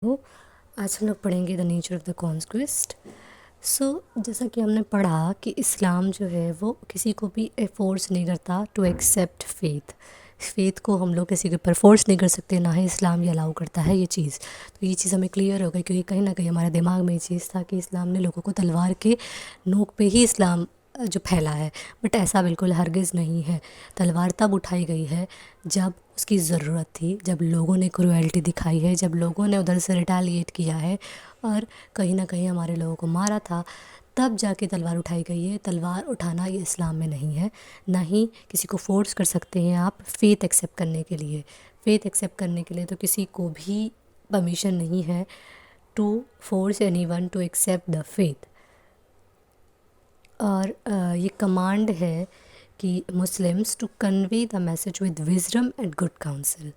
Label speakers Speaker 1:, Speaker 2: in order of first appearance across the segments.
Speaker 1: हो। आज हम लोग पढ़ेंगे the nature of the conquest. जैसा कि हमने पढ़ा कि इस्लाम जो है वो किसी को भी फोर्स नहीं करता टू एक्सेप्ट फेथ को हम लोग किसी के ऊपर फोर्स नहीं कर सकते, ना ही इस्लाम ये अलाउ करता है ये चीज़। तो ये चीज़ हमें क्लियर हो गई, क्योंकि कहीं ना कहीं हमारे दिमाग में ये चीज़ था कि इस्लाम ने लोगों को तलवार के नोक पे ही इस्लाम जो फैला है, बट ऐसा बिल्कुल हरगिज़ नहीं है। तलवार तब उठाई गई है जब उसकी ज़रूरत थी, जब लोगों ने क्रुएल्टी दिखाई है, जब लोगों ने उधर से रिटेलिएट किया है और कहीं ना कहीं हमारे लोगों को मारा था, तब जाके तलवार उठाई गई है। तलवार उठाना ये इस्लाम में नहीं है, ना ही किसी को फोर्स कर सकते हैं आप फ़ेथ एक्सेप्ट करने के लिए। फ़ेथ एक्सेप्ट करने के लिए तो किसी को भी परमिशन नहीं है to force anyone to accept the faith. और ये कमांड है कि Muslims to convey the message with wisdom and good counsel.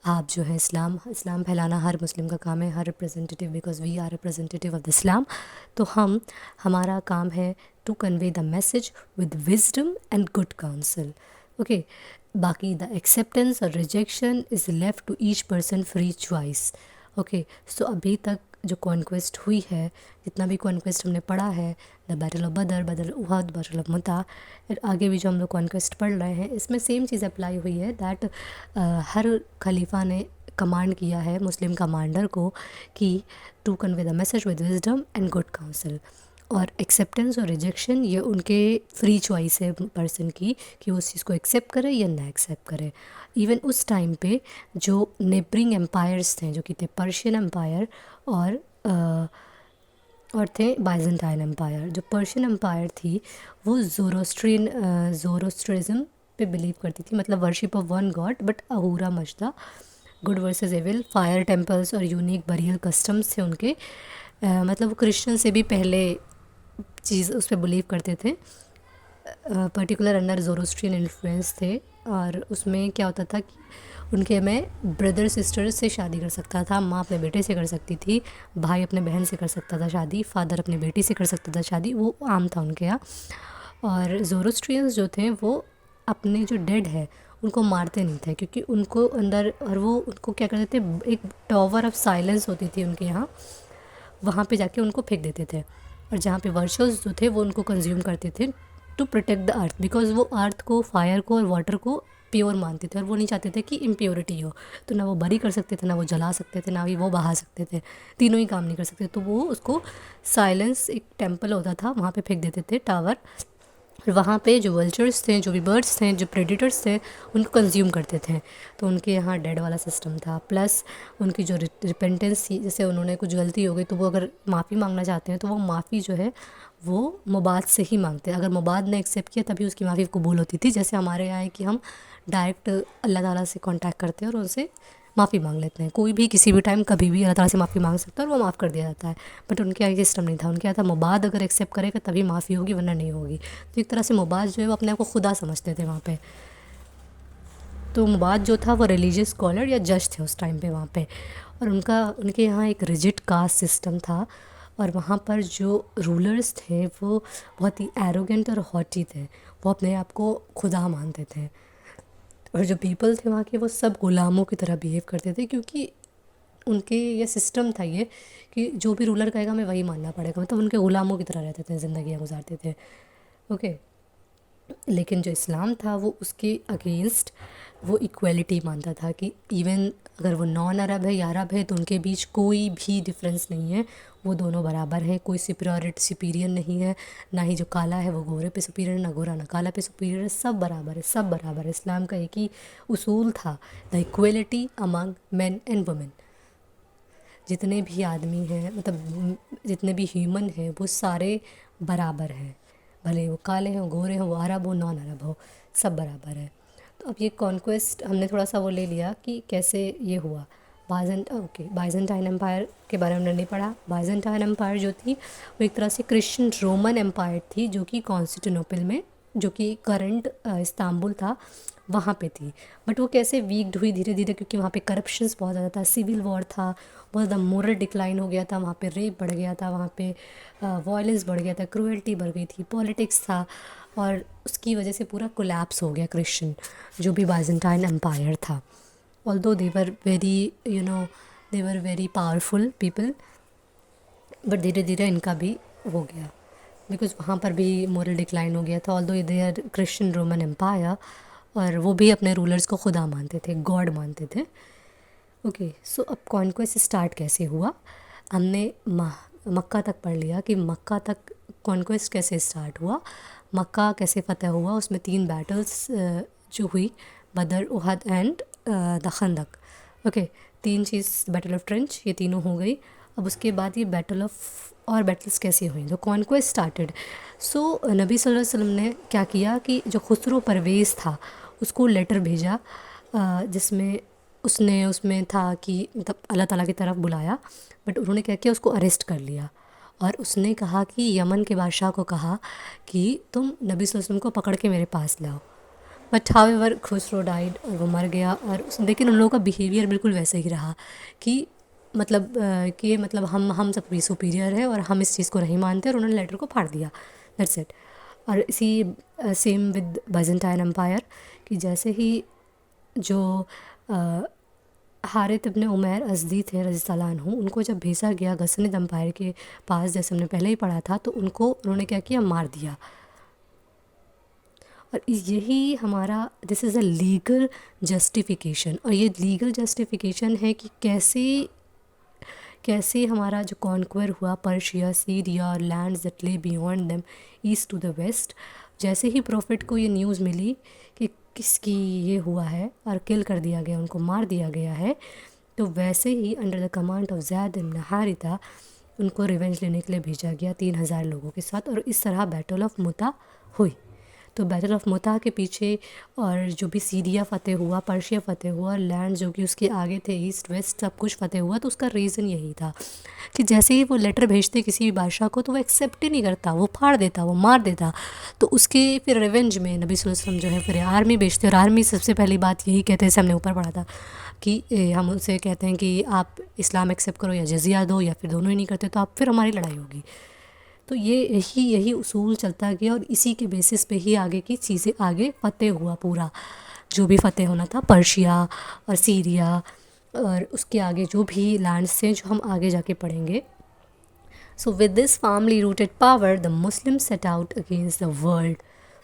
Speaker 1: आप जो है इस्लाम फैलाना हर मुस्लिम का काम है, हर representative, because we are representative of the Islam. तो हमारा काम है to convey the message with wisdom and good counsel. Okay, बाकी द एक्सेप्टेंस और rejection is left to each person free choice. Okay, so अभी तक जो कॉन्क्वेस्ट हुई है, जितना भी कॉन्क्वेस्ट हमने पढ़ा है, द बैटल ऑफ बदर, बैटल ऑफ उहद, बैटल ऑफ मुता, आगे भी जो हम लोग कॉन्क्वेस्ट पढ़ रहे हैं, इसमें सेम चीज़ अप्लाई हुई है दैट हर खलीफा ने कमांड किया है मुस्लिम कमांडर को कि to convey the message with wisdom and good counsel. और एक्सेप्टेंस और रिजेक्शन ये उनके फ्री चॉइस है पर्सन की कि वो उस चीज़ को एक्सेप्ट करे या ना एक्सेप्ट करे। इवन उस टाइम पे जो नेबरिंग एम्पायर्स थे, जो कि थे पर्शियन एम्पायर और थे बाइजेंटाइन एम्पायर। जो पर्शियन एम्पायर थी वो ज़ोरोस्ट्रिज्म पे बिलीव करती थी, मतलब worship of one God, but Ahura Mazda, good versus evil, fire temples और यूनिक बरियल कस्टम्स थे उनके। मतलब वो क्रिश्चियन से भी पहले चीज़ उस पर बिलीव करते थे, पर्टिकुलर अंडर ज़ोरोस्ट्रियन इन्फ्लुएंस थे। और उसमें क्या होता था कि उनके में ब्रदर सिस्टर से शादी कर सकता था, माँ अपने बेटे से कर सकती थी, भाई अपने बहन से कर सकता था शादी, फादर अपनी बेटी से कर सकता था शादी, वो आम था उनके यहाँ। और ज़ोरोस्ट्रियंस जो थे वो अपने जो डेड है उनको मारते नहीं थे, क्योंकि उनको अंदर, और वो उनको क्या करते थे, एक टॉवर ऑफ साइलेंस होती थी उनके यहाँ, वहाँ पे जाके उनको फेंक देते थे। और जहाँ पे वर्शर्स जो थे वो उनको कंज्यूम करते थे to protect the earth, because वो अर्थ को, फायर को और वाटर को प्योर मानते थे और वो नहीं चाहते थे कि इम्प्योरिटी हो। तो ना वो बरी कर सकते थे, ना वो जला सकते थे, ना ही वो बहा सकते थे, तीनों ही काम नहीं कर सकते। तो वो उसको साइलेंस, एक टेम्पल होता था वहाँ पे फेंक देते थे टावर। और वहाँ पे जो वल्चर्स थे, जो भी बर्ड्स थे, जो प्रेडिटर्स थे, उनको कंज्यूम करते थे। तो उनके यहाँ डेड वाला सिस्टम था। प्लस उनकी जो रिपेंटेंस थी, जैसे उन्होंने कुछ गलती हो गई तो वो अगर माफ़ी मांगना चाहते हैं तो वो माफ़ी जो है वो मुबाद से ही मांगते हैं। अगर मुबाद ने एक्सेप्ट किया तभी उसकी माफ़ी कबूल होती थी। जैसे हमारे यहाँ है कि हम डायरेक्ट अल्लाह ताला से कांटेक्ट करते हैं और उनसे माफ़ी मांग लेते हैं। कोई भी किसी भी टाइम कभी भी अल्लाह ताला से माफ़ी मांग सकता है और वो माफ़ कर दिया जाता है। बट उनके यहाँ ये सिस्टम नहीं था। उनके यहाँ था मुबाद अगर एक्सेप्ट करेगा तभी माफ़ी होगी, वरना नहीं होगी। तो एक तरह से मुबाद जो है वो अपने आप को खुदा समझते थे वहाँ पे। तो मुबाद जो था वो रिलीजियस स्कॉलर या जज थे उस टाइम पे वहाँ पे। और उनके यहाँ एक रिजिड कास्ट सिस्टम था। और वहाँ पर जो रूलर्स थे वो बहुत ही एरोगेंट और हॉटी थे, वो अपने आप को खुदा मानते थे। और जो पीपल थे वहाँ के वो सब गुलामों की तरह बिहेव करते थे, क्योंकि उनके ये सिस्टम था ये कि जो भी रूलर कहेगा हमें वही मानना पड़ेगा, मतलब उनके गुलामों की तरह रहते थे, ज़िंदगियाँ गुजारते थे। ओके, लेकिन जो इस्लाम था वो उसके अगेंस्ट, वो इक्वलिटी मानता था कि इवन अगर वो नॉन अरब है या अरब है तो उनके बीच कोई भी डिफरेंस नहीं है, वो दोनों बराबर हैं, कोई सुपीरियर नहीं है। ना ही जो काला है वो गोरे पे सुपीरियर, ना गोरा ना काला पे सुपीरियर है, सब बराबर है, सब बराबर है। इस्लाम का एक ही उसूल था, the equality among man and women. जितने भी आदमी हैं, मतलब जितने भी ह्यूमन हैं, वो सारे बराबर हैं, भले वो काले हों, गोरे हों, वो अरब हो, नॉन अरब हो, सब बराबर है। तो अब ये कॉन्क्वेस्ट हमने थोड़ा सा वो ले लिया कि कैसे ये हुआ। बाइजेंटाइन एम्पायर के बारे में हमने नहीं पढ़ा। बाइजेंटाइन एम्पायर जो थी वो एक तरह से क्रिश्चियन रोमन एम्पायर थी, जो कि कॉन्स्टेंटिनोपल में, जो कि करंट इस्तांबुल था, वहाँ पे थी। बट वो कैसे वीक्ड हुई धीरे धीरे, क्योंकि वहाँ पे करप्शंस बहुत ज़्यादा था, सिविल वॉर था, बहुत ज़्यादा मोरल डिक्लाइन हो गया था, वहाँ पे रेप बढ़ गया था, वहाँ पे वायलेंस बढ़ गया था, क्रूएल्टी बढ़ गई थी, पॉलिटिक्स था। और उसकी वजह से पूरा कोलैप्स हो गया क्रिश्चियन जो भी बाइजेंटाइन एम्पायर था। Although they were very they were very powerful people, but धीरे धीरे इनका भी हो गया, बिकॉज वहाँ पर भी मोरल डिक्लाइन हो गया था। Although they are Christian Roman Empire, और वो भी अपने रूलर्स को खुदा मानते थे, गॉड मानते थे। ओके, सो अब कॉन्क्वेस्ट स्टार्ट कैसे हुआ, हमने मक्का तक पढ़ लिया कि मक्का तक कॉन्क्वेस्ट कैसे स्टार्ट हुआ, मक्का कैसे फ़तह हुआ। उसमें 3 बैटल्स जो हुई, Badr, Uhud and the Khandaq. ओके, 3 चीज़, बैटल ऑफ ट्रेंच, ये तीनों हो गई। अब उसके बाद ये बैटल ऑफ और बैटल्स कैसे हुई, तो कॉन्क्वेस्ट स्टार्टेड। सो नबी सल्लल्लाहु अलैहि वसल्लम ने क्या किया कि जो खुसरो परवेज़ था उसको लेटर भेजा, जिसमें उसमें था कि मतलब अल्लाह ताला की तरफ बुलाया, बट उन्होंने क्या किया, उसको अरेस्ट कर लिया। और उसने कहा कि यमन के बादशाह को कहा कि तुम नबी सल्लल्लाहु अलैहि वसल्लम को पकड़ के मेरे पास लाओ। बट हाउएवर खुसरो डाइड, और वो मर गया। और लेकिन उन लोगों का बिहेवियर बिल्कुल वैसे ही रहा कि मतलब कि मतलब हम सब भी सुपीरियर है और हम इस चीज़ को नहीं मानते, और उन्होंने लेटर को फाड़ दिया, दैट्स इट। और इसी सेम विद बाइजेंटाइन एम्पायर, कि जैसे ही जो हारित इब्न उमैर अज़दी थे रज़ियल्लाहु अन्हु, उनको जब भेजा गया गसनिद एम्पायर के पास, जैसे हमने पहले ही पढ़ा था, तो उनको उन्होंने क्या किया, मार दिया। और यही हमारा, this is a legal justification, और ये लीगल जस्टिफिकेशन है कि कैसे हमारा जो कॉन्क्वर हुआ पर्शिया, सीरिया और lands that lie beyond them east to the west. जैसे ही प्रॉफिट को ये न्यूज़ मिली कि किसकी ये हुआ है और किल कर दिया गया, उनको मार दिया गया है, तो वैसे ही अंडर द कमांड ऑफ ज़ैद इब्न हारिता उनको रिवेंज लेने के लिए भेजा गया 3000 लोगों के साथ, और इस तरह बैटल ऑफ मुता हुई। तो बैटल ऑफ मुता के पीछे, और जो भी सीरिया फ़तेह हुआ, पर्शिया फ़तेह हुआ, लैंड जो कि उसके आगे थे, ईस्ट वेस्ट सब कुछ फ़तेह हुआ, तो उसका रीज़न यही था कि जैसे ही वो लेटर भेजते किसी भी बादशाह को, तो वो एक्सेप्ट ही नहीं करता, वो फाड़ देता, वो मार देता। तो उसके फिर रिवेंज में नबी सल्लल्लाहु अलैहि वसल्लम जो है फिर आर्मी भेजते, और आर्मी सबसे पहली बात यही कहते हैं, जैसे हमने ऊपर पढ़ा था कि हम उनसे कहते हैं कि आप इस्लाम एक्सेप्ट करो या जजिया दो, या फिर दोनों ही नहीं करते तो आप फिर हमारी लड़ाई होगी। तो ये यही उसूल चलता गया, और इसी के बेसिस पे ही आगे की चीज़ें आगे फ़तेह हुआ पूरा, जो भी फ़तेह होना था, पर्शिया और सीरिया, और उसके आगे जो भी लैंड्स थे जो हम आगे जाके पढ़ेंगे। So with this firmly rooted power the Muslim set out against the world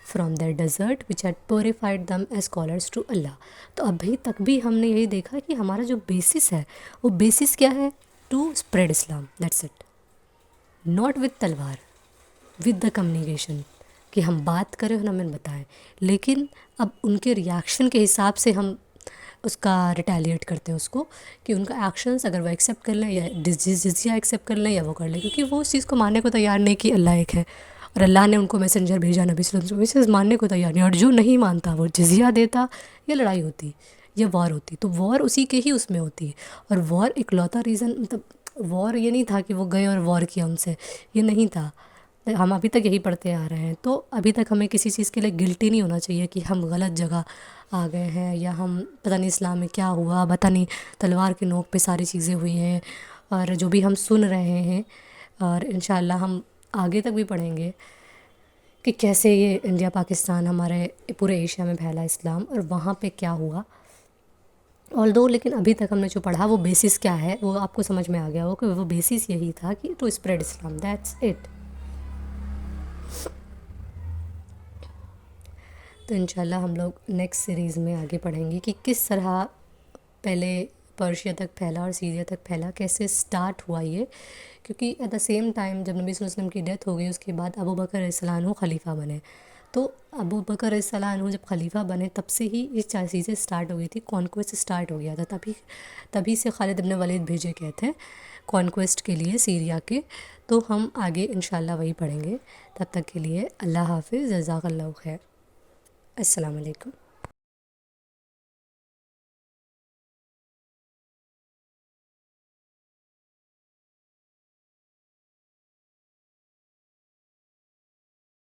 Speaker 1: from that desert which had purified them as scholars to Allah. तो अभी तक भी हमने यही देखा कि हमारा जो बेसिस है, वो बेसिस क्या है, to spread Islam, that's it. Not with तलवार, विद द कम्युनिकेशन, कि हम बात करें और हमें बताएं, लेकिन अब उनके रिएक्शन के हिसाब से हम उसका रिटेलिएट करते हैं उसको, कि उनका एक्शंस अगर वो एक्सेप्ट कर लें या जिजिया एक्सेप्ट कर लें या वो कर लें, क्योंकि वो उस चीज़ को मानने को तैयार नहीं कि अल्लाह एक है, और अल्लाह ने उनको मैसेंजर भेजा नबी सल्लल्लाहु अलैहि वसल्लम, चीज़ मानने को तैयार नहीं। और जो नहीं मानता वो जिजिया देता, या लड़ाई होती, या वॉर होती। तो वॉर उसी के ही उसमें होती है, और वॉर इकलौता रीज़न, मतलब वॉर ये नहीं था कि वो गए और वॉर किया उनसे, ये नहीं था। हम अभी तक यही पढ़ते आ रहे हैं। तो अभी तक हमें किसी चीज़ के लिए गिल्टी नहीं होना चाहिए कि हम गलत जगह आ गए हैं, या हम पता नहीं इस्लाम में क्या हुआ, पता नहीं तलवार की नोक पे सारी चीज़ें हुई हैं, और जो भी हम सुन रहे हैं, और इंशाल्लाह हम आगे तक भी पढ़ेंगे कि कैसे ये इंडिया पाकिस्तान, हमारे पूरे एशिया में फैला इस्लाम, और वहाँ पे क्या हुआ। ऑल्दो लेकिन अभी तक हमने जो पढ़ा वो बेसिस क्या है वो आपको समझ में आ गया हो, कि वो बेसिस यही था कि to spread Islam, that's it. तो इंशाल्लाह हम लोग नेक्स्ट सीरीज़ में आगे पढ़ेंगे कि किस तरह पहले पर्शिया तक फैला और सीरिया तक फैला, कैसे स्टार्ट हुआ ये। क्योंकि एट द सेम टाइम जब नबी सल्लल्लाहु अलैहि वसल्लम की डेथ हो गई, उसके बाद अबू बकर रज़ियल्लाहु ख़लीफ़ा बने। तो अबू बकर रज़ियल्लाहु जब ख़लीफ़ा बने, तब से ही ये चार चीज़ें स्टार्ट हो गई थी, कॉन्क्वेस्ट स्टार्ट हो गया था। तभी से खालिद इब्न वलीद भेजे गए थे कॉन्क्वेस्ट के लिए सीरिया के। तो हम आगे इंशाल्लाह वही पढ़ेंगे। तब तक के लिए अल्लाह हाफ़िज़, जज़ाकल्लाहु खैर, अस्सलाम वालेकुम।